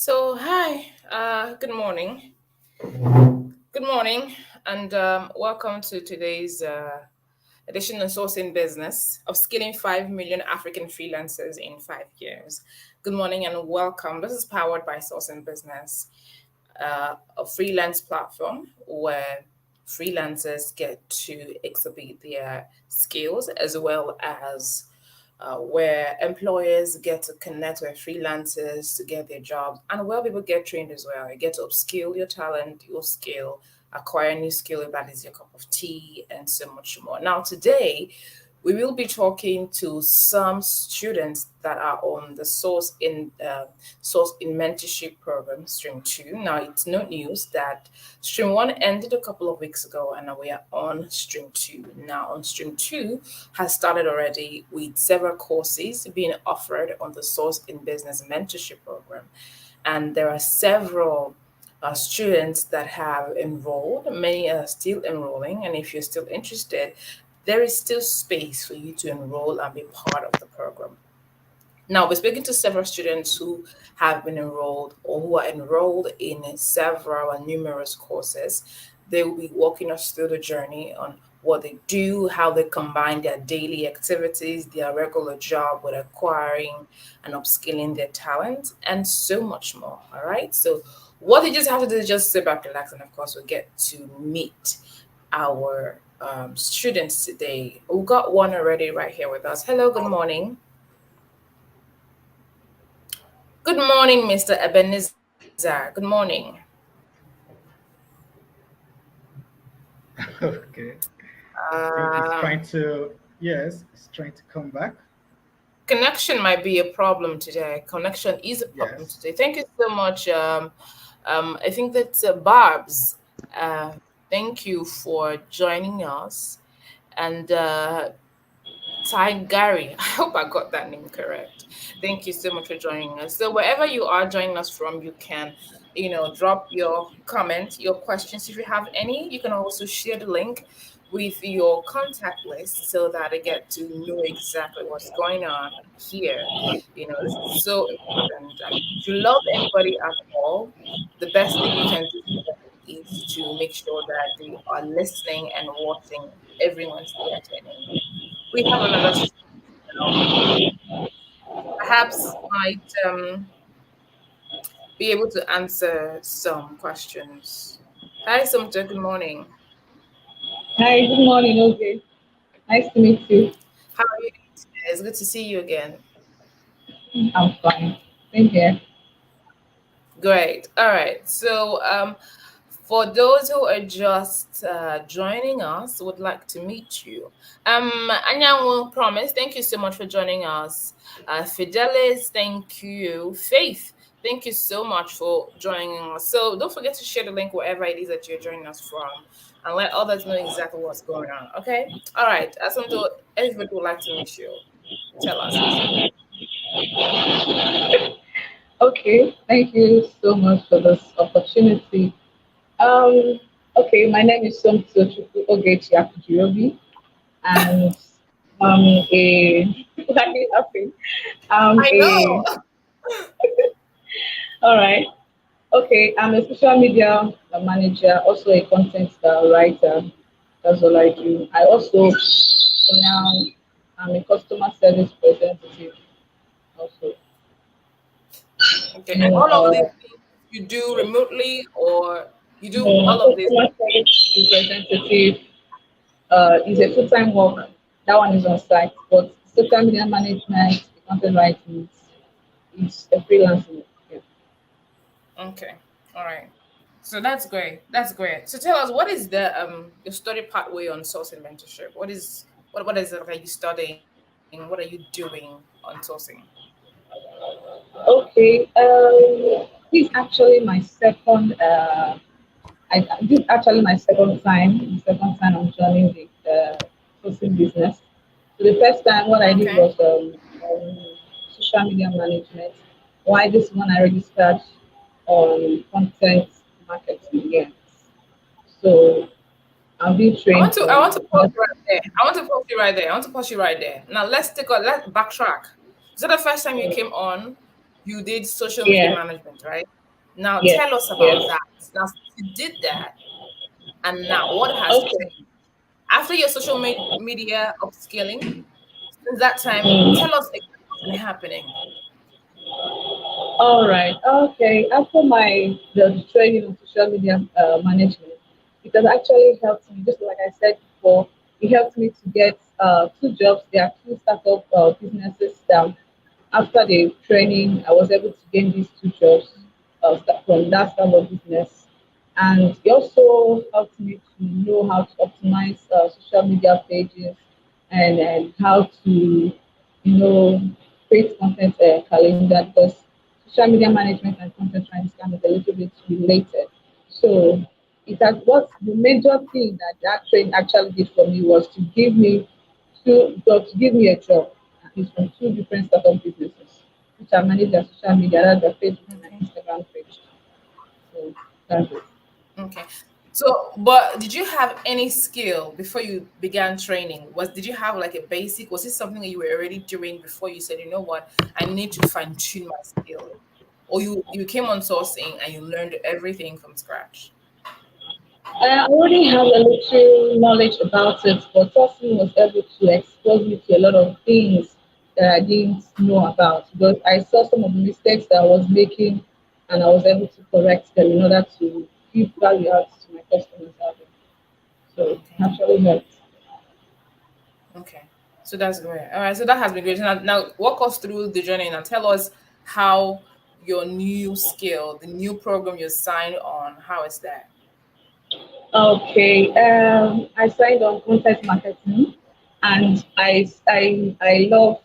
Hi, good morning. Good morning, and welcome to today's edition of Sourcing Business of Skilling 5 million African freelancers in 5 years. Good morning and welcome. This is powered by Sourcing Business, a freelance platform where freelancers get to exhibit their skills as well as where employers get to connect with freelancers to get their jobs, and where people get trained as well. You get to upskill your talent, your skill, acquire new skill if that is your cup of tea, and so much more. Now, today, we will be talking to some students that are on the Source in Mentorship Program Stream 2. Now, it's no news that Stream 1 ended a couple of weeks ago, and now we are on Stream 2. Now, on Stream 2 has started already with several courses being offered on the Source in Business Mentorship Program, and there are several students that have enrolled. Many are still enrolling, and if you're still interested, there is still space for you to enroll and be part of the program. Now, we're speaking to several students who have been enrolled or who are enrolled in several and numerous courses. They will be walking us through the journey on what they do, how they combine their daily activities, their regular job with acquiring and upskilling their talent, and so much more. All right. So, what you just have to do is just sit back, relax, and of course, we'll get to meet our students today. We've got one already right here with us. Hello, good morning. Good morning, Mr. Ebenezer. Good morning. Okay. I think it's Um, trying to, yes, it's trying to come back. Connection might be a problem today. Connection is a problem Yes. today. Thank you so much. I think that's Barb's. Uh, Thank you for joining us. And Ty Gary, I hope I got that name correct. Thank you so much for joining us. So wherever you are joining us from, you can, drop your comment, your questions if you have any. You can also share the link with your contact list so that I get to know exactly what's going on here. This is so important. And if you love anybody at all, the best thing you can do for them is to make sure that they are listening and watching every Wednesday at 10 a.m. We have another student now who perhaps might be able to answer some questions. Hi, Sumta. Good morning. Hi, good morning, Oge. Nice to meet you. How are you doing today? It's good to see you again. I'm fine. Thank you. Great. All right. So, for those who are just joining us, would like to meet you. Anyanwu, promise. Thank you so much for joining us. Fidelis, thank you. Faith, thank you so much for joining us. So don't forget to share the link wherever it is that you're joining us from, and let others know exactly what's going on. Okay. All right. Asante, everybody would like to meet you. Tell us, please. Okay, thank you so much for this opportunity. Um, okay, my name is Somto Chukwu Ogechi Akujirobi, and a why are you laughing? I A know. all right. Okay, I'm a social media manager, also a content writer. That's all I do. I also, for now, I'm a customer service representative. Also, Okay. you And know, all of these things you do remotely, or you do all of this? customer service representative is a full-time work. That one is on site, but social media management, the content writing, is a freelance work. Yeah. Okay. All right. So that's great. That's great. So tell us, what is the your study pathway on sourcing mentorship? What is it that you studying? What are you doing on sourcing? Okay. This is actually my second. This is actually my second time. The second time I'm joining the sourcing business. So the first time what I did Okay. was social media management. Why this one I registered on content marketing. Yes. So I'm being trained I want on to pause you right there. I want to pause you right there. I want to pause you right there. Now let's backtrack. Is that the first time you came on you did social media Yeah. management, right? Now Yes. tell us about Yes. that. Now, since you did that, and now what has Okay. changed after your social media upskilling? Since that time, Mm. tell us exactly what's been happening. All right. Okay. After my the training on social media management, it has actually helped me. Just like I said before, it helped me to get two jobs. There are two startup businesses that after the training, I was able to gain these two jobs from that startup business, and it also helped me to know how to optimize social media pages and how to create content calendar because social media management and content writing is kind of a little bit related. So it has what the major thing that that training actually did for me was to give me to give me a job. It's from two different startup businesses, which I manage their social media, that's their Facebook and their Okay. Instagram page. So that's it. Okay. So, but did you have any skill before you began training? Did you have like a basic? Was this something that you were already doing before you said, you know what, I need to fine tune my skill, or you came on sourcing and you learned everything from scratch? I already have a little knowledge about it, but Tosin was able to expose me to a lot of things that I didn't know about because I saw some of the mistakes that I was making and I was able to correct them in order to give value out to my customers out there. So it Okay. actually helped. Okay. So that's great. All right. So that has been great. Now walk us through the journey and tell us how your new skill, the new program you signed on, how is that? Okay, I signed on content marketing, and I love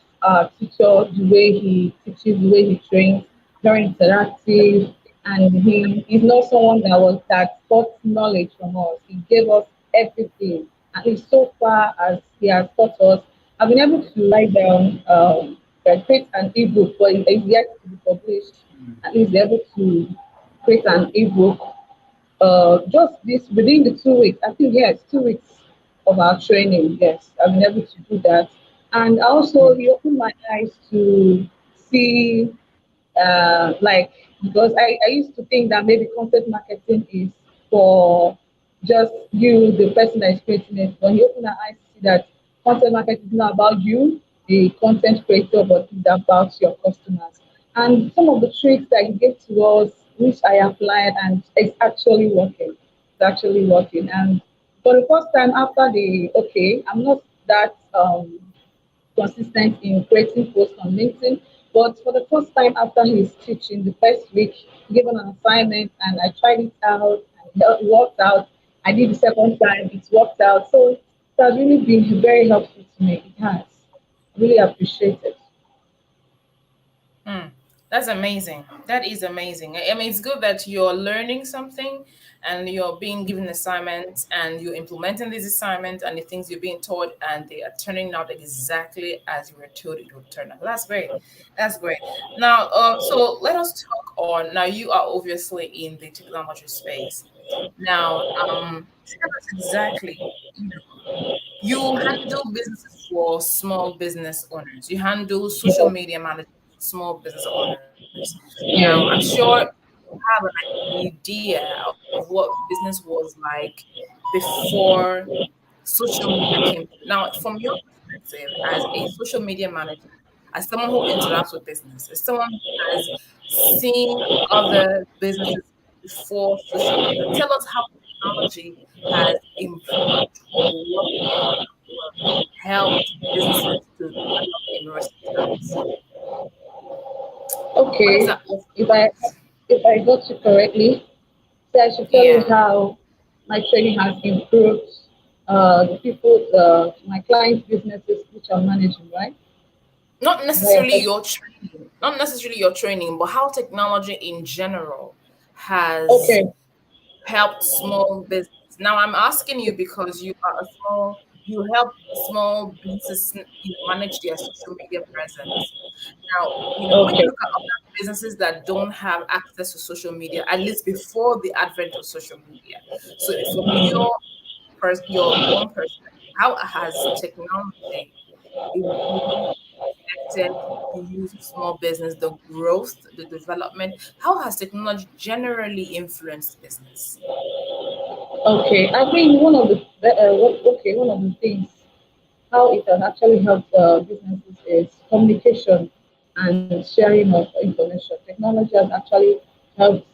teacher the way he teaches, the way he trains, very interactive, and he's not someone that taught knowledge from us. He gave us everything, and least so far as he has taught us, I've been able to write down create an ebook, but it's yet to be published. At least be able to create an ebook just this within the 2 weeks. I think yes, 2 weeks of our training. Yes, I've been able to do that, and also he opened my eyes to see like because I used to think that maybe content marketing is for just you, the person that is creating it. But he opened my eyes to see that content marketing is not about you, the content creator, but it's about your customers. And some of the tricks that he gave to us, which I applied, and it's actually working. It's actually working. And for the first time after the okay, I'm not that consistent in creating posts on LinkedIn. But for the first time after his teaching, the first week, given an assignment and I tried it out and it worked out. I did the second time, it worked out. So it has really been very helpful to me. It has. Really appreciate it. Hmm. That's amazing. That is amazing. I mean, it's good that you're learning something and you're being given assignments and you're implementing these assignments and the things you're being taught and they are turning out exactly as you were told it would turn out. That's great. That's great. Now, so let us talk on. Now, you are obviously in the technology space. Now, tell us exactly. You handle businesses for small business owners. You handle social Yeah. media management for small business owners. Now, I'm Yeah. sure you have an idea of what business was like before social media came. Now, from your perspective, as a social media manager, as someone who interacts with business, as someone who has seen other businesses before social media, tell us how technology has improved or worked on or helped businesses to develop in recent times. What does Okay. that look If I like? if I got you correctly, so I should tell you Yeah. how my training has improved my clients' businesses which I'm managing, right? Not Is that your necessarily question? your training, not necessarily your training, but how technology in general has Okay. helped small business. Now I'm asking you because you help small businesses, manage their social media presence. Now, when you Okay. look at other businesses that don't have access to social media, at least before the advent of social media. So from your own perspective, how has technology improved affected the use of small business, the growth, the development? How has technology generally influenced business? Okay, I think one of the things how it has actually helped businesses is communication and sharing of information. Technology has actually helped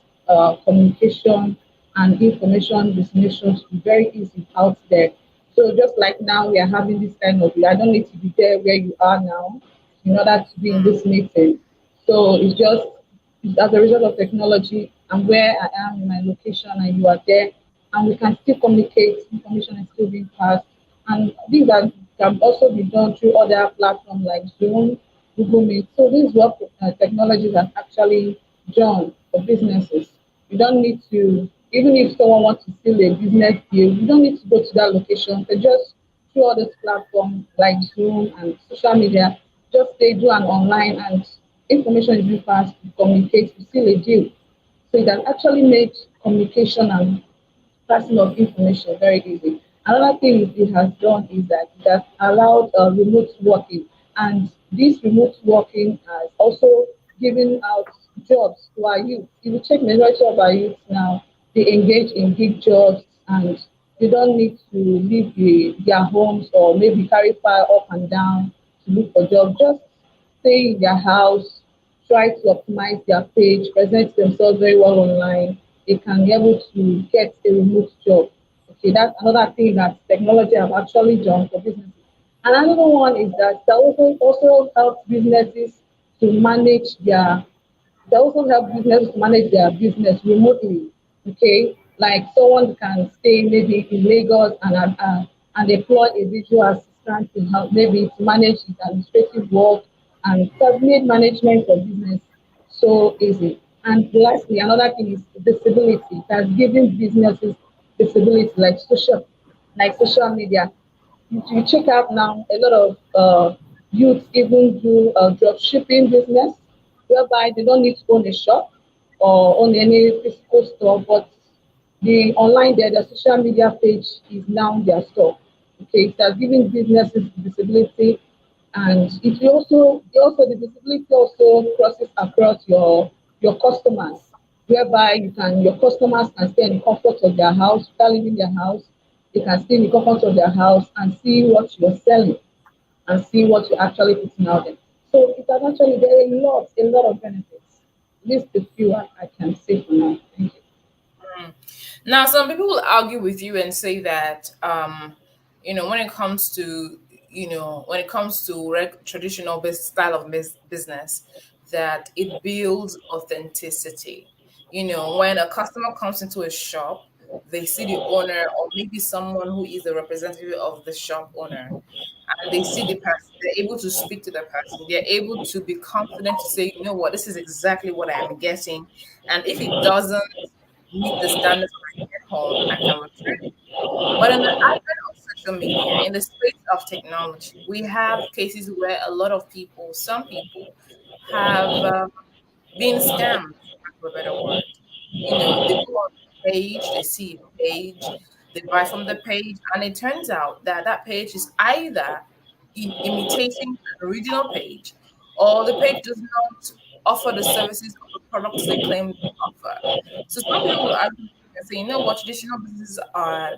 communication and information dissemination to be very easy out there. So just like now we are having this kind of, I don't need to be there where you are now in order to be in Mm, this meeting. So it's as a result of technology. I'm where I am in my location and you are there, and we can still communicate. Information is still being passed, and these are can also be done through other platforms like Zoom, Google Meet. So this is what technology has actually done for businesses. You don't need to, even if someone wants to steal a business deal, you don't need to go to that location. They just through all these platforms like Zoom and social media, just they do an online and information is being passed to communicate to seal a deal. So it has actually made communication and passing of information very easy. Another thing it has done is that it has allowed remote working, and this remote working has also given out jobs to our youth. If you check majority of our youth now, they engage in gig jobs and they don't need to leave their homes or maybe carry fire up and down to look for jobs. Just stay in their house, try to optimize their page, present themselves very well online, they can be able to get a remote job. Okay, that's another thing that technology have actually done for businesses. And another one is that that also helps businesses to manage their they also help businesses manage their business remotely. Okay, like someone can stay maybe in Lagos and employ a visual assistant to help maybe to manage his administrative work and it has made management of business so easy. And lastly, another thing is visibility. It has given businesses visibility like social media. You check out now a lot of youth even do drop shipping business whereby they don't need to own a shop or own any physical store, but the online their social media page is now their store. Okay, it has given businesses visibility and it will also the visibility also crosses across your customers whereby your customers can stay in the comfort of their house without leaving their house. They can stay in the comfort of their house and see what you're selling and see what you're actually putting out there. So it has actually there are a lot of benefits. At least a few I can say for now. Thank you. mm. Now, some people will argue with you and say that, when it comes to, when it comes to traditional style of business, that it builds authenticity. When a customer comes into a shop, they see the owner or maybe someone who is the representative of the shop owner, and they see the person, they're able to speak to the person, they're able to be confident to say, you know what, this is exactly what I am getting. And if it doesn't meet the standards when I get home, I can return it. But in the advent of social media, in the space of technology, we have cases where a lot of people, some people, have being scammed, for lack of a better word. They go on the page, they see a page, they buy from the page, and it turns out that that page is either imitating an original page, or the page does not offer the services or the products they claim they offer. So some people will argue and say, what, traditional businesses are,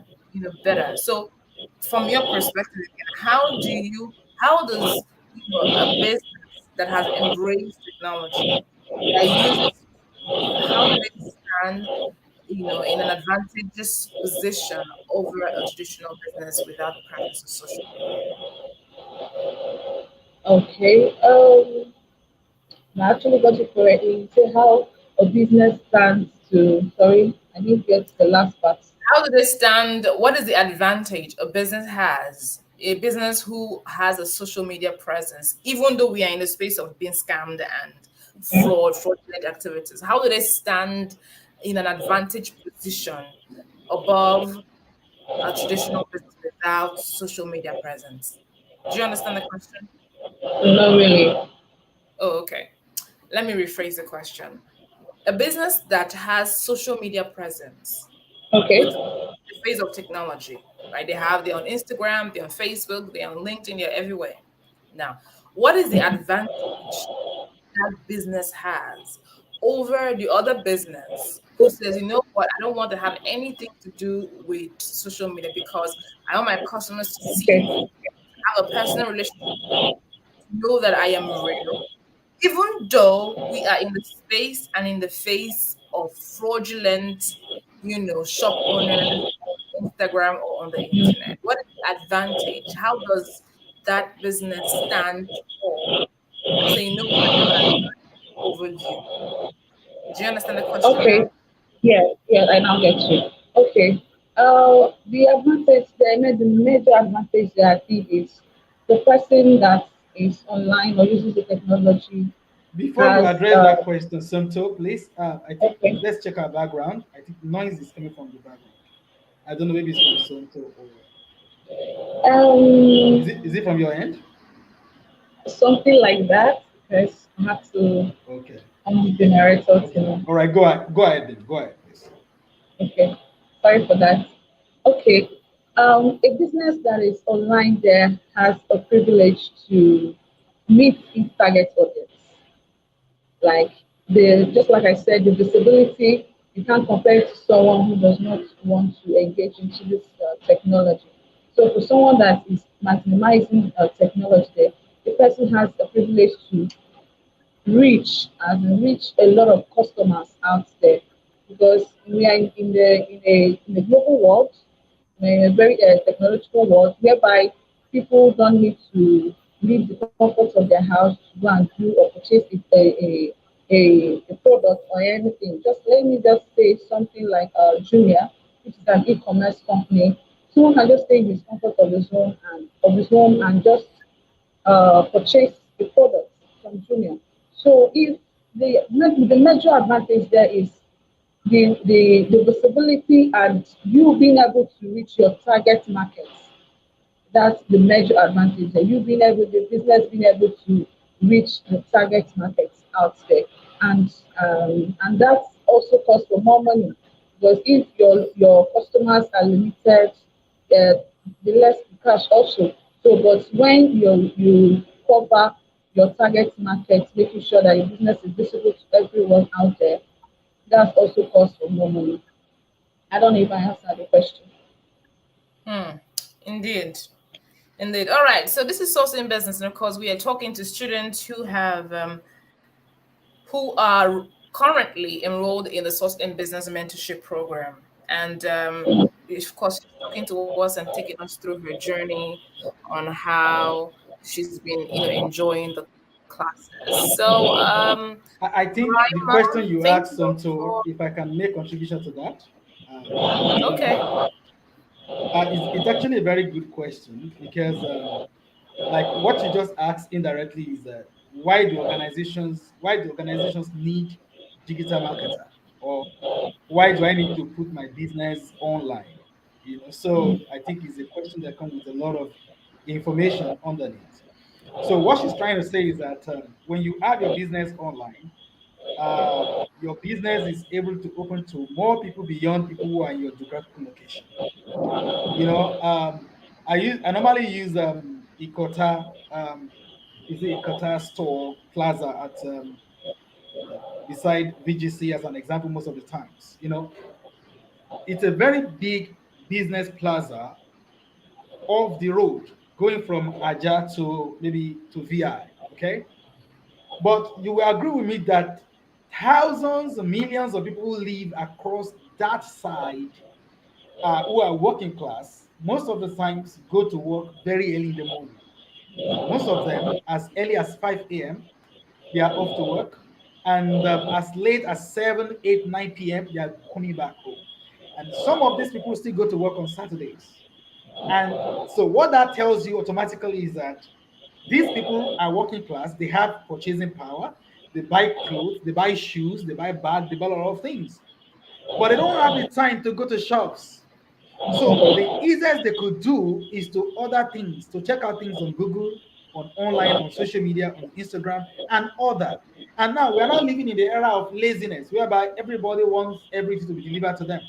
better. So from your perspective, again, how does, a business that has embraced technology, that uses social media, how do they stand, in an advantageous position over a traditional business without the practice of social media? Okay. I actually got it correctly. Say how a business stands to sorry, I didn't get the last part. How do they stand? What is the advantage a business has? A business who has a social media presence, even though we are in the space of being scammed and fraudulent activities, how do they stand in an advantage position above a traditional business without social media presence? Do you understand the question? Not really. Oh, okay. Let me rephrase the question. A business that has social media presence with Okay. the phase of technology, right? They're on Instagram, they're on Facebook, they're on LinkedIn, they're everywhere. Now, what is the advantage that business has over the other business who says, you know what, I don't want to have anything to do with social media because I want my customers to see Okay. me, have a personal relationship, know that I am real, even though we are in the space and in the face of fraudulent, shop owners on Instagram or on the internet. What is the advantage? How does that business stand tall and say, you know what, I want to over you? Do you understand the question Okay. now? Yeah, yeah, I now get you. Okay. The advantage, the major advantage that I think is the person that is online or uses the technology Before you has, address that question, Somto, please, I think okay. let's check our background. I think noise is coming from the background. I don't know, maybe it's from Somto or is it from your end? Something like that. Because I have to Okay. on the generator Okay. to, All right. Go ahead. Go ahead then. Go ahead, please. okay. Sorry for that. Okay. A business that is online there has a privilege to meet its target audience. Like just like I said, the visibility, you can't compare it to someone who does not want to engage into this technology. So for someone that is maximizing technology there, the person has the privilege to reach a lot of customers out there because we are in a global world, in a very technological world whereby people don't need to leave the comfort of their house to go and do or purchase a product or anything. Just let me just say something like Jumia, which is an e-commerce company. Someone can just stay in his comfort of his home and just purchase the product from Jumia. So if the major advantage there is the visibility and you being able to reach your target markets. That's the major advantage that you being able, the business being able to reach the target markets out there, and that also costs for more money because if your customers are limited, the less the cash also. So, but when you cover your target market, making sure that your business is visible to everyone out there, that's also costs for more money. I don't know if I answered the question. Hmm. Indeed. Indeed. All right. So this is sourcing business, and of course, we are talking to students who are currently enrolled in the sourcing business mentorship program, and of course, she's talking to us and taking us through her journey on how she's been, enjoying the classes. So, I think the Raima, question you thank asked, you Somto, for. if I can make contribution to that, you Okay. know, it's actually a very good question because, like what you just asked indirectly is why do organizations need digital marketer, or why do I need to put my business online? So I think it's a question that comes with a lot of information underneath. So what she's trying to say is that when you have your business online, your business is able to open to more people beyond people who are in your geographical location. You know, I normally use Ikota, is it Ikota store plaza at beside VGC as an example most of the times. It's a very big business plaza off the road, going from Aja to maybe to VI. Okay, but you will agree with me that thousands, millions of people who live across that side, who are working class, most of the times go to work very early in the morning. Most of them as early as 5 a.m. they are off to work, and as late as 7, 8, 9 p.m. they are coming back home. And some of these people still go to work on Saturdays. And so what that tells you automatically is that these people are working class, they have purchasing power, they buy clothes, they buy shoes, they buy bags, they buy a lot of things. But they don't have the time to go to shops. So the easiest they could do is to order things, to check out things on Google, on online, on social media, on Instagram, and order. And now we are not living in the era of laziness, whereby everybody wants everything to be delivered to them.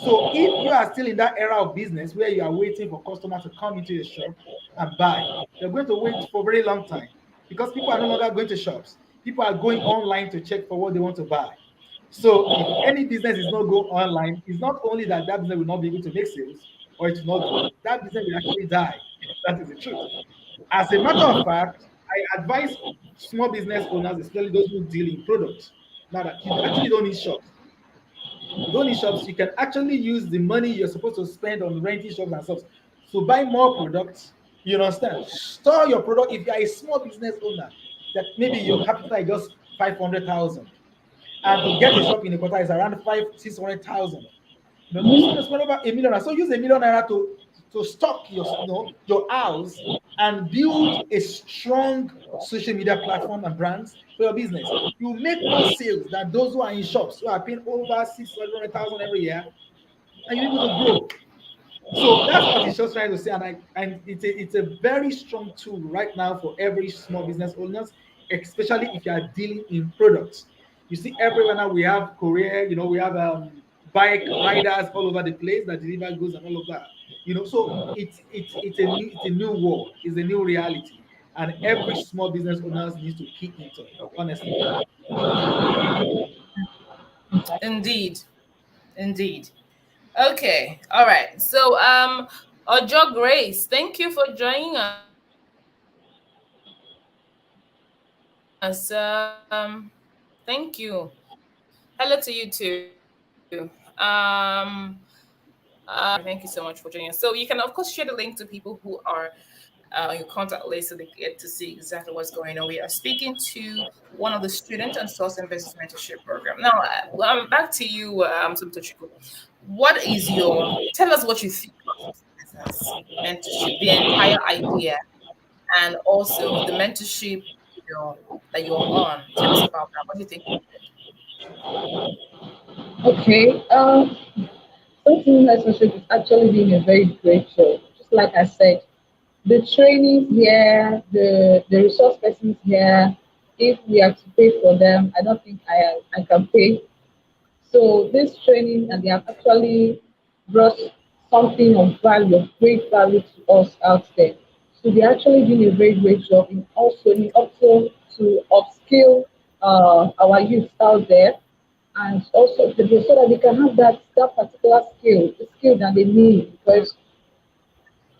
So if you are still in that era of business where you are waiting for customers to come into your shop and buy, you're going to wait for a very long time. because people are no longer going to shops. People are going online to check for what they want to buy. So if any business is not go online, it's not only that that business will not be able to make sales or it will not grow, that business will actually die. That is the truth. As a matter of fact, I advise small business owners, especially those who deal in products, now that you actually don't need shops. You don't need shops. You can actually use the money you're supposed to spend on renting shops and stuff to buy more products. You understand? Store your product. If you're a small business owner, that maybe your capital is just 500,000, and to get a shop in a quarter is around 600,000. You still spend over a million. So use a 1 million naira to stock your house and build a strong social media platform and brands for your business. You make more sales than those who are in shops who are paying over 600,000 every year, and you're able to grow. So that's what it's just trying to say, and it's a very strong tool right now for every small business owners, especially if you are dealing in products. You see, everywhere now we have courier, we have bike riders all over the place that deliver goods and all of that. So it's a new world, it's a new reality, and every small business owners needs to key into it. Honestly, Indeed. Indeed. Okay. All right. So, Ojo Grace, thank you for joining us. Thank you. Hello to you too. Thank you so much for joining us. So you can, of course, share the link to people who are your contact list so they get to see exactly what's going on. We are speaking to one of the students on Source and Business Mentorship Program. Now, back to you, Sumtochukwu. What is tell us what you think about business mentorship, the entire idea, and also the mentorship that you're on. Tell us about that. What do you think about it? Okay. Something relationship is actually doing a very great job. Just like I said, the trainings here, the resource persons here, if we have to pay for them, I don't think I can pay. So this training, and they have actually brought something of value, of great value to us out there. So they're actually doing a very great job in also to upskill our youth out there, and also so that they can have that particular skill, the skill that they need. Because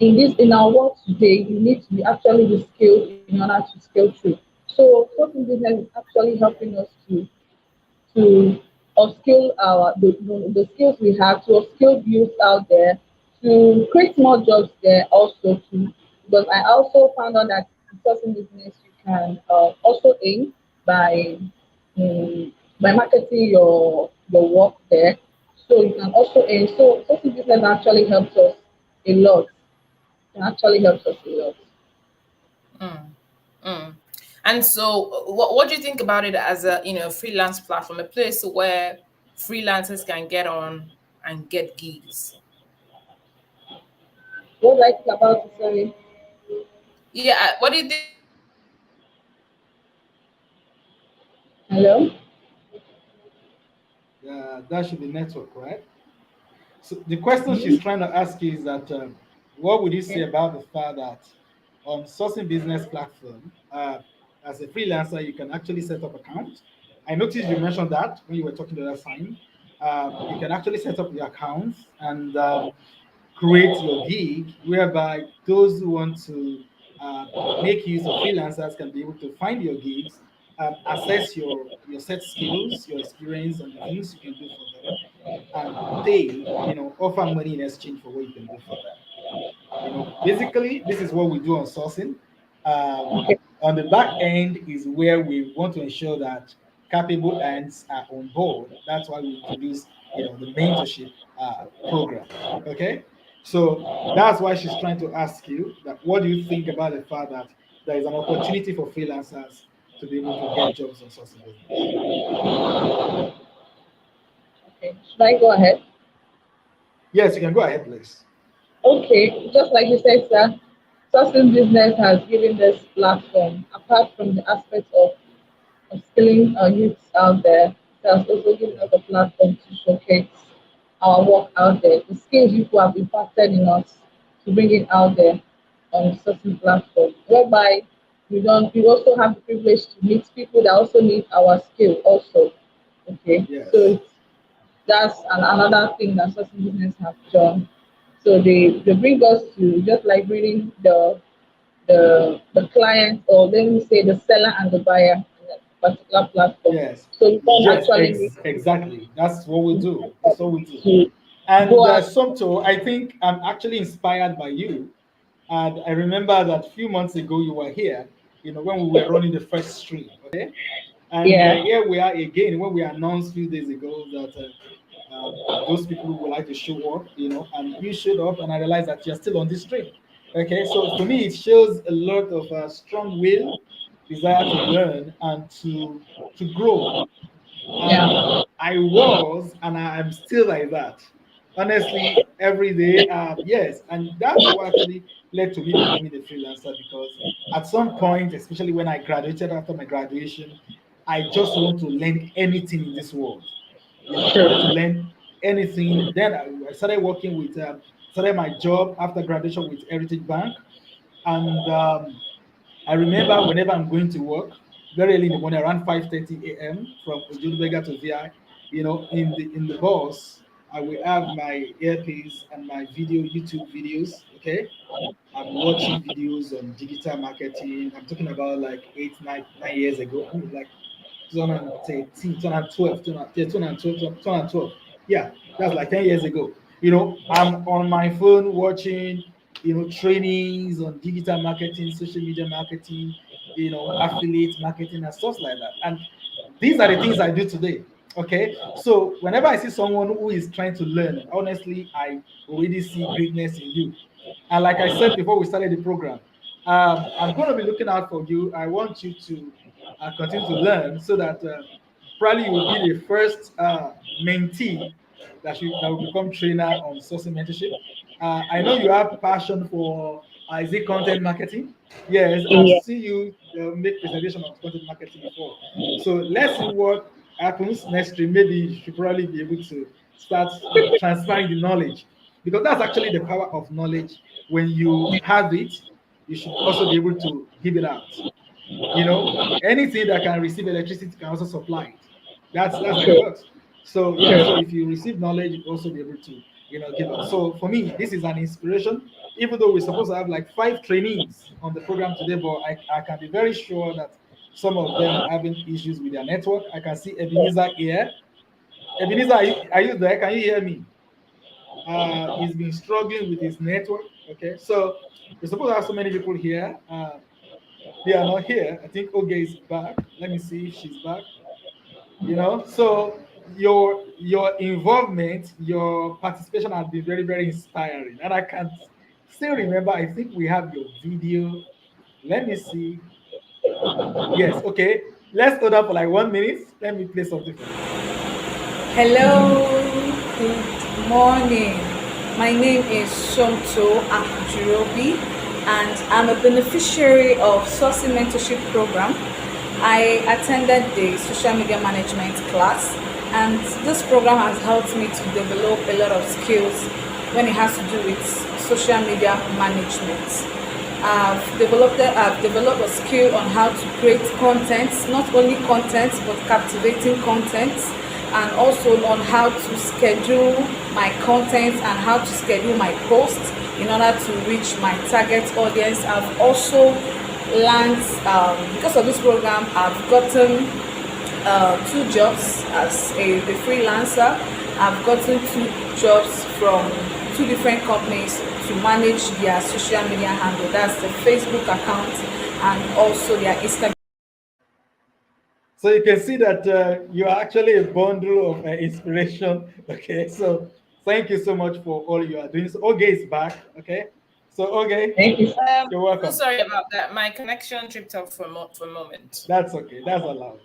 in our world today, you need to be actually be skilled in order to scale through. So something business is actually helping us to upskill the skills we have, to upskill youth out there, to create more jobs there also too. Because I also found out that in certain business you can also earn by by marketing your work there. So you can also earn. So certain business actually helps us a lot. It actually helps us a lot. Mm, mm. And so, what do you think about it as a freelance platform, a place where freelancers can get on and get gigs? What do I think about it? Sorry. Yeah, what do you think about it as a freelancers can get on and get Hello? gigs? that should be network, right? So the question she's trying to ask you is that what would you say about the fact that on sourcing business platform, as a freelancer, you can actually set up accounts. I noticed you mentioned that when you were talking the last time. You can actually set up your accounts and create your gig, whereby those who want to make use of freelancers can be able to find your gigs, assess your set skills, your experience, and the things you can do for them, and pay, offer money in exchange for what you can do for them. Basically, this is what we do on sourcing. Um, on the back end is where we want to ensure that capable hands are on board. That's why we introduce, the mentorship program. Okay, so that's why she's trying to ask you that what do you think about the fact that there is an opportunity for freelancers to be able to get jobs on sourcing business. Okay. Should I go ahead? Yes, you can go ahead, please. Okay, just like you said, sir, sourcing business has given this platform, apart from the aspect of skilling our youths out there, it has also given Yeah. us a platform to showcase our work out there, the skills people have impacted in us to bring it out there on the sourcing platform, whereby we also have the privilege to meet people that also need our skill also. Okay, so Yes. that's another thing that certain business have done. So they bring us to just like bringing the client, or let me say the seller and the buyer in a particular platform. Yes. So you can Yes. actually meet Exactly. That's what we do. That's what we do. to And go out. Somto, I think I'm actually inspired by you. And I remember that a few months ago you were here, when we were running the first stream, okay? And Yeah, here we are again when we announced a few days ago that those people who would like to show up, and you showed up, and I realized that you're still on this stream. Okay, so for me, it shows a lot of strong will, desire to learn and to grow. And yeah, I was, and I am still like that. Honestly, every day, yes, and that's what actually led to me becoming a freelancer because at some point, especially when I graduated after my graduation, I just want to learn anything in this world. I wanted to sure. learn anything. Then I started working with, started my job after graduation with Heritage Bank, and I remember whenever I'm going to work, very early in the morning, around 5:30 a.m. from Ojulubega to VI, in the bus, I will have my earpiece and my YouTube videos. Okay, I'm watching videos on digital marketing. I'm talking about like 8, 9 years ago. I mean, like 2013, 2012, 2012, 2012. Yeah, that's like 10 years ago. I'm on my phone watching, trainings on digital marketing, social media marketing, affiliate marketing and stuff like that. And these are the things I do today. Okay. So whenever I see someone who is trying to learn, honestly, I already see greatness in you. And like I said before we started the program, I'm going to be looking out for you. I want you to continue to learn so that probably you will be the first mentee that will become trainer on sourcing mentorship. I know you have passion for is it content marketing? Yes, I've Yeah, seen you make presentation on content marketing before. So let's see what happens next week. Maybe you should probably be able to start, transferring the knowledge because that's actually the power of knowledge. When you have it, you should also be able to give it out. Anything that can receive electricity can also supply it. That's how it sure, works. So yeah, so sure. if you receive knowledge, you also be able to give out. So for me, this is an inspiration. Even though we're supposed to have like 5 trainees on the program today, but I can be very sure that some of them are having issues with their network. I can see Ebenezer here. Ebenezer, are you there? Can you hear me? He's been struggling with his network. Okay, so we're supposed to have so many people here. They are not here. I think Oge is back. Let me see if she's back. So your involvement, your participation has been very, very inspiring. And I can still remember, I think we have your video. Let me see. Yes, okay. Let's hold up for like 1 minute. Let me play something for you. Hello, good morning. My name is Shomto Akujirobi, and I'm a beneficiary of Sourcing Mentorship Program. I attended the social media management class, and this program has helped me to develop a lot of skills when it has to do with social media management. I've developed a skill on how to create content, not only content but captivating content, and also on how to schedule my content and how to schedule my posts in order to reach my target audience. I've also learned, because of this program, I've gotten 2 jobs as a freelancer. I've gotten 2 jobs from 2 different companies to manage their social media handle. That's the Facebook account and also their Instagram. So you can see that you are actually a bundle of inspiration. Okay, so thank you so much for all you are doing. So Oge is back. Okay, so Oge, Thank you. you're So welcome. sorry about that. My connection tripped up for a moment. That's okay. That's allowed.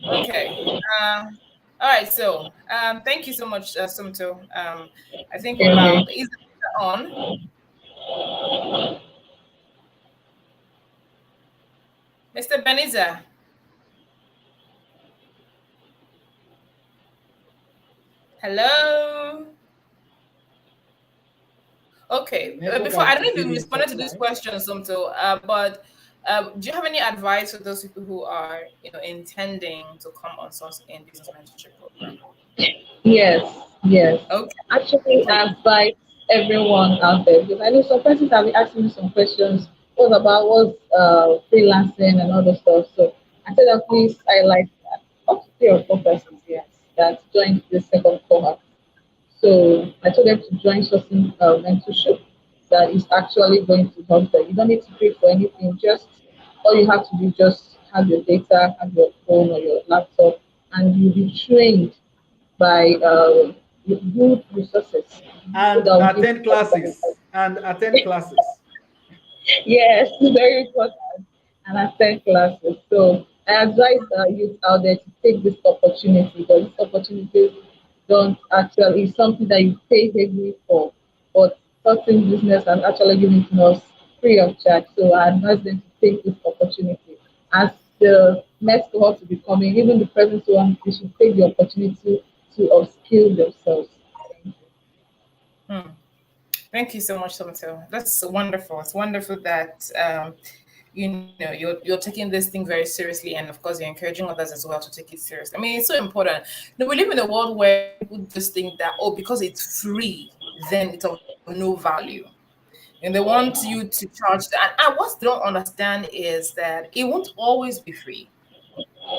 Okay. All right. So thank you so much, Sumto. I think Okay. is the on, Mr. Beniza. Hello. Okay. Network Before I has don't been know if you giving responded tough to this time. question, Sumto, but Do you have any advice for those people who are, intending to come on Source in Business Mentorship Program? Yes, yes. Okay, Actually, I please. advise everyone out there because I know some persons have been asking me some questions. What's freelancing and all the stuff? So I said at least I like that. Up to 3 or 4 persons, yes, that joined the second cohort. So I told them to join sourcing mentorship that is actually going to help them. You don't need to pay for anything. Just all you have to do is just have your data, have your phone or your laptop, and you'll be trained by good resources, people And that will give attend you classes. advice. And attend classes. Yes, very important. And attend classes. So I advise youth out there to take this opportunity because this opportunity don't actually is something that you pay heavily for, but starting business and actually giving to us free of charge. So I advise them to take this opportunity. As the next cohort to be coming, even the present one, they should take the opportunity to upskill themselves. Thank Hmm. Thank you so much, Tomato. That's wonderful. It's wonderful that you're taking this thing very seriously, and of course you're encouraging others as well to take it seriously. I mean, it's so important. We live in a world where people just think that, oh, because it's free, then it's of no value, and they want you to charge that. And what they don't understand is that it won't always be free.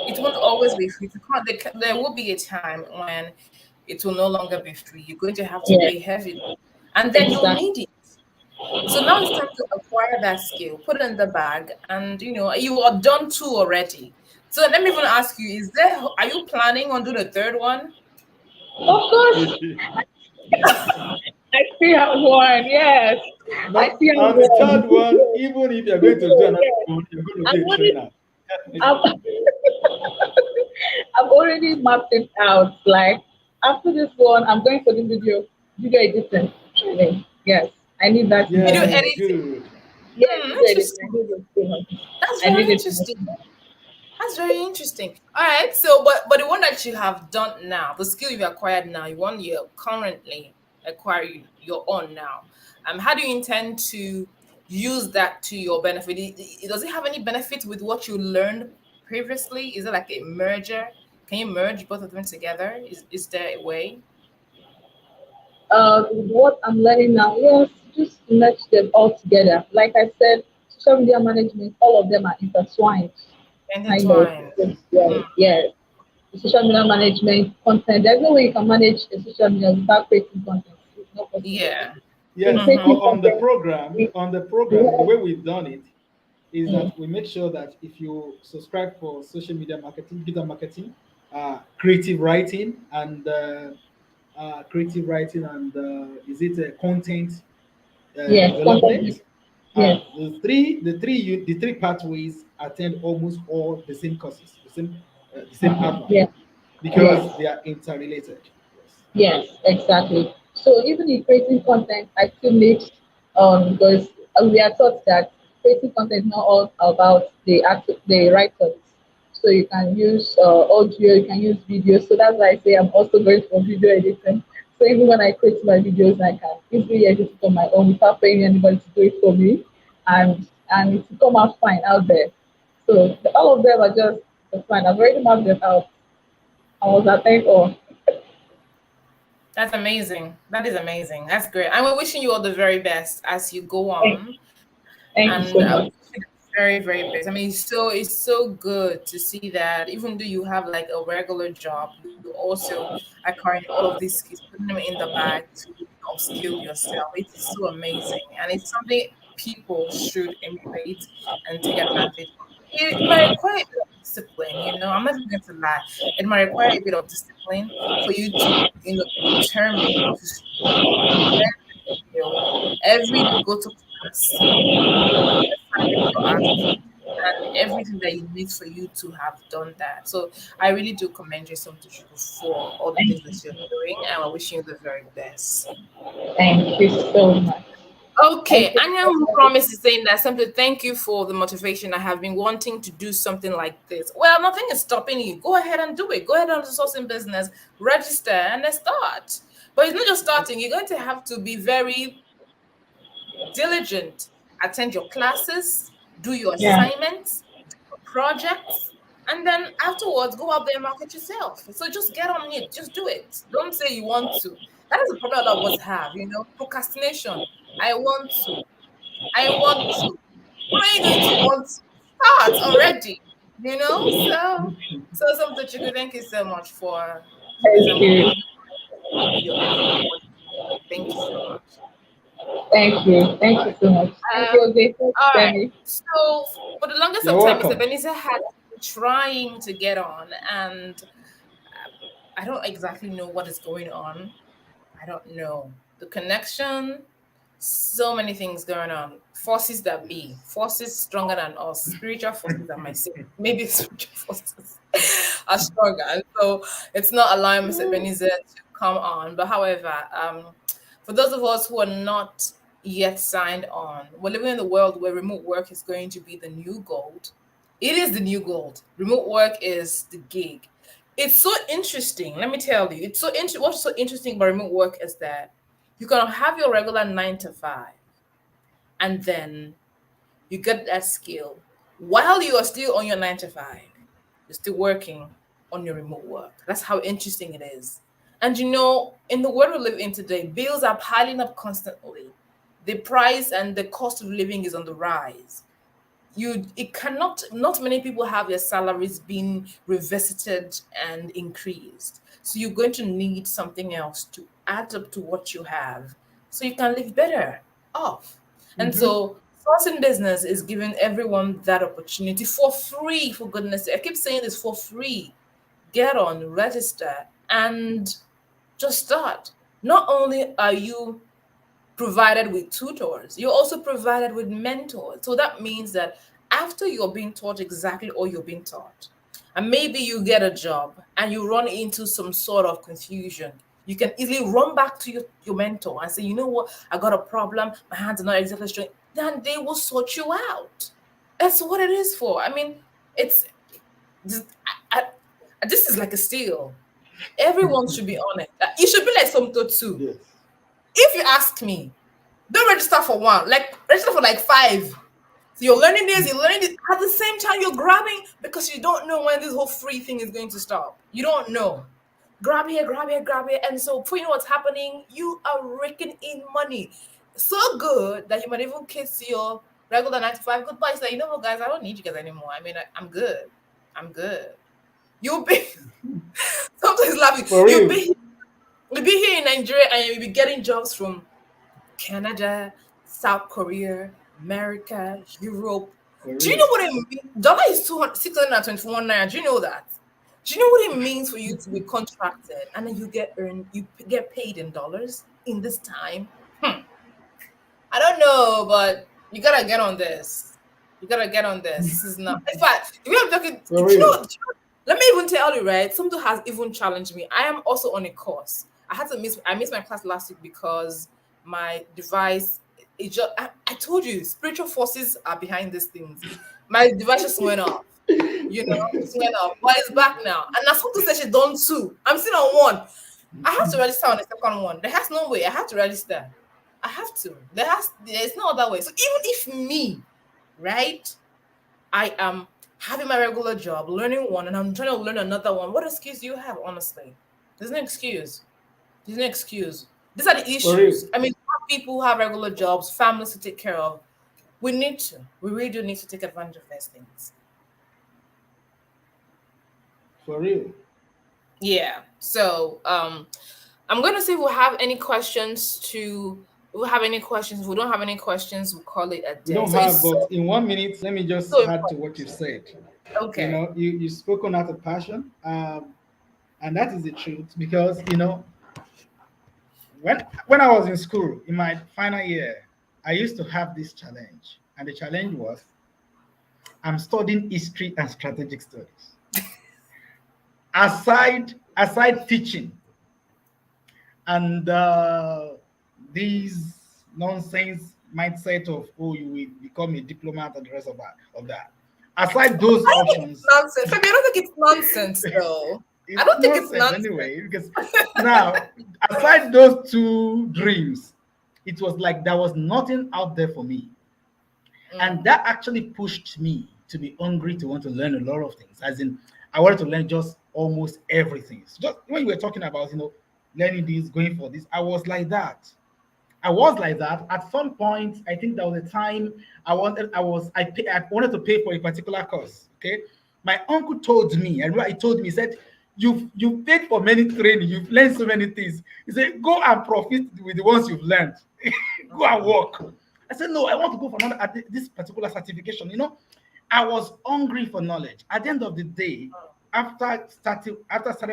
It won't always be free. There will be a time when it will no longer be free. You're going to have to you. pay Yes, heavily, and then you'll exactly. need it. So now it's time to acquire that skill, put it in the bag, and you are done two already. So let me even ask you: are you planning on doing a third one? Of course, I still have one. Yes, I No, still have on the one. third one, even if you're going to do another Yes, one, you're going to I've be a already, trainer. I've, Definitely. I've already mapped it out. Like after this one, I'm going for the video editing training. Yes, I need that in my Video Yes, business. editing. good. Yes, video editing. I Interesting. need it so much. That's I very need it so interesting. That's very interesting. All right. So, but the one that you have done now, the skill you've acquired now, you one you're currently acquiring your own now. How do you intend to use that to your benefit? Does it have any benefit with what you learned previously? Is it like a merger? Can you merge both of them together? Is there a way? what I'm learning now, yes, just to match them all together. Like I said, social media management, all of them are intertwined, kind of. Intertwined. Yeah, yes. Social media management, content. There's no way you can manage a social media without creating content. It's not possible. Yeah. In Yes, creating Mm-hmm. on the content, program, we, we the have, way we've done it is mm, that we make sure that if you subscribe for social media marketing, digital marketing, creative writing, and is it content yes, content, development? yes, The three pathways attend almost all the same courses, the same advert yes, because yes. they are interrelated. Yes. Yes, exactly. So even in creating content, I still need because we are taught that creating content is not all about the writers. So you can use audio, you can use video. So that's why I say I'm also going for video editing. So even when I create my videos, I can easily edit it on my own without paying anybody to do it for me, and it will come out fine out there. So all of them are just fine. I've already mapped them out. I was at thank all. That's amazing. That is amazing. That's great. And we're wishing you all the very best as you go Thank, on. thank you And so much. very, very best. I mean, it's so good to see that even though you have like a regular job, you also acquiring all of these skills, putting them in the bag to upskill yourself. It is so amazing, and it's something people should emulate and take advantage of. It might require a bit of discipline, I'm not even going to lie. It might require a bit of discipline for you to, be determined to learn the skill every day, go to class, assignment you're asked to do, and everything that you need for you to have done that. So I really do commend you so much for all the Thank things that you're doing, and I wish you the very best. thank you so much. I Okay, think Anya I who know this. promise is saying that simply thank you for the motivation. I have been wanting to do something like this. Well, nothing is stopping you. Go ahead and do it. Go ahead on the sourcing business, register, and then start. But it's not just starting. You're going to have to be very diligent, attend your classes, do your Yeah. assignments, projects, and then afterwards go out there and market yourself. So just get on it, just do it. Don't say you want to. That is the problem a lot of us have, procrastination. I want to. I want to. What are you going to want to? Start already, So something to you. Thank you so much for this Thank you. your effort. Thank you so much. Thank you. Thank you so much. Thank Um, you, okay. all right. Thank So for the longest You're of time, Mr. welcome. Benisa had been trying to get on, and I don't exactly know what is going on. I don't know the connection. So many things going on. Forces that be forces stronger than us. Spiritual forces, I might say. Maybe spiritual forces are stronger, and so it's not allowing Mr. Benizer to come on. But however, for those of us who are not yet signed on, we're living in a world where remote work is going to be the new gold. It is the new gold. Remote work is the gig. It's so interesting. Let me tell you, it's so interesting. What's so interesting about remote work is that you can have your regular 9 to 5, and then you get that skill while you are still on your 9 to 5. You're still working on your remote work. That's how interesting it is. And in the world we live in today, bills are piling up constantly. The price and the cost of living is on the rise. It cannot Not many people have their salaries being revisited and increased, so you're going to need something else to add up to what you have so you can live better off. And Mm-hmm. so sourcing business is giving everyone that opportunity for free. For goodness sake, I keep saying this, for free. Get on, register, and just start. Not only are you provided with tutors, you're also provided with mentors. So that means that after you're being taught exactly all you're being taught, and maybe you get a job and you run into some sort of confusion, you can easily run back to your mentor and say, you know what, I got a problem, my hands are not exactly straight. Then they will sort you out. That's what it is for. I mean, it's this, this is like a steal. Everyone should be on it. It should be like some too. Yes. If you ask me, don't register for one, like register for like 5. So you're learning this, you're learning this at the same time you're grabbing, because you don't know when this whole free thing is going to stop. You don't know. Grab here, grab here, grab here. And so before you know what's happening, you are raking in money. So good that you might even kiss your regular 9 to 5 goodbye. Say, you know what, guys, I don't need you guys anymore. I mean, I'm good. I'm good. You'll be sometimes laughing. For You'll real. be here in Nigeria and you'll be getting jobs from Canada, South Korea, America, Europe. For Do you real. know what it means? Dollar is 621 naira. Do you know that? Do you know what it means for you to be contracted and then you get paid in dollars in this time? I don't know, but you gotta get on this. You gotta get on this. This is not. In fact, if you're talking, For real. let me even tell you, right? Something has even challenged me. I am also on a course. I missed my class last week because my device. I told you, spiritual forces are behind these things. My device just went off. It's went off, but it's back now. And that's what to say she's done 2. I'm still on 1. I have to register on the second one. There has no way. I have to register. I have to. There's no other way. So even if me, right, I am having my regular job, learning one, and I'm trying to learn another one, what excuse do you have, honestly? There's no excuse. There's no excuse. These are the For real. issues. I mean, people who have regular jobs, families to take care of. We really do need to take advantage of these things. For real. Yeah. So I'm gonna see if we have any questions if we have any questions. If we don't have any questions, we'll call it a We day. don't So have, it's but in 1 minute, let me just so add to important. what you said. Okay. You've spoken out of passion, and that is the truth. Because when I was in school in my final year, I used to have this challenge, and the challenge was I'm studying history and strategic studies. Aside teaching and these nonsense mindset of, oh, you will become a diplomat and the rest of that. Aside those I don't think it's options, nonsense. Fabi, I don't think it's nonsense though. I it's don't think it's nonsense nonsense. anyway. Because now, aside those 2 dreams, it was like there was nothing out there for me. And that actually pushed me to be hungry to want to learn a lot of things. As in, I wanted to learn just almost everything. So just when you were talking about, learning this, going for this, I was like that. I was like that. At some point, I think there was a time I wanted to pay for a particular course. Okay. My uncle told me, I remember he told me, he said, you've paid for many training, you've learned so many things. He said, go and profit with the ones you've learned. Go and work. I said, no, I want to go for another this particular certification. I was hungry for knowledge. At the end of the day, after started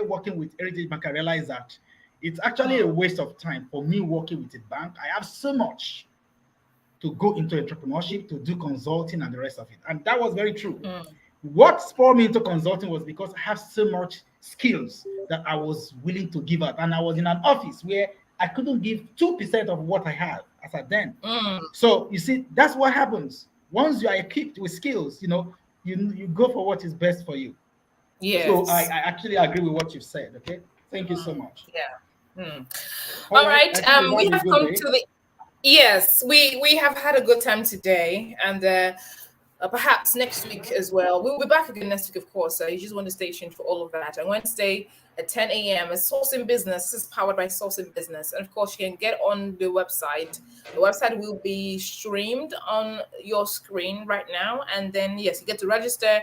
working with Heritage Bank, I realized that it's actually a waste of time for me working with a bank. I have so much to go into entrepreneurship, to do consulting and the rest of it. And that was very true. What spurred me into consulting was because I have so much skills that I was willing to give up. And I was in an office where I couldn't give 2% of what I had as at then. So you see, that's what happens. Once you are equipped with skills, you go for what is best for you. So I Yes. actually agree with what you've said. Okay. Thank you so much. Yeah. All All right. right. I think we've We had a have good come day. to the yes. We have had a good time today, and perhaps next week as well. We'll be back again next week, of course. You just want to stay tuned for all of that. And Wednesday at 10 a.m. is Sourcing Business. This is powered by Sourcing Business. And of course, you can get on the website. The website will be streamed on your screen right now. And then, yes, you get to register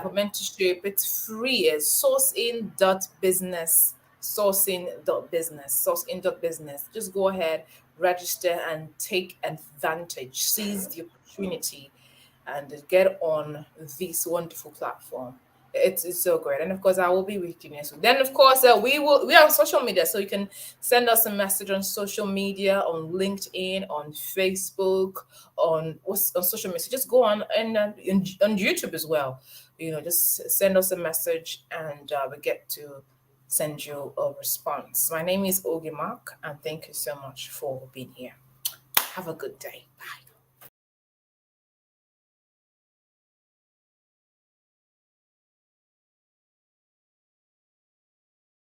for mentorship. It's free. It's sourcing.business. Sourcing.business. Just go ahead, register, and take advantage. Seize the opportunity and get on this wonderful platform. It's so great. And of course, I will be with you next week. Then, of course, we are on social media, so you can send us a message on social media, on LinkedIn, on Facebook, on social media. Just go on and on YouTube as well. Just send us a message, and we get to send you a response. My name is Ogie Mark, and thank you so much for being here. Have a good day. Bye.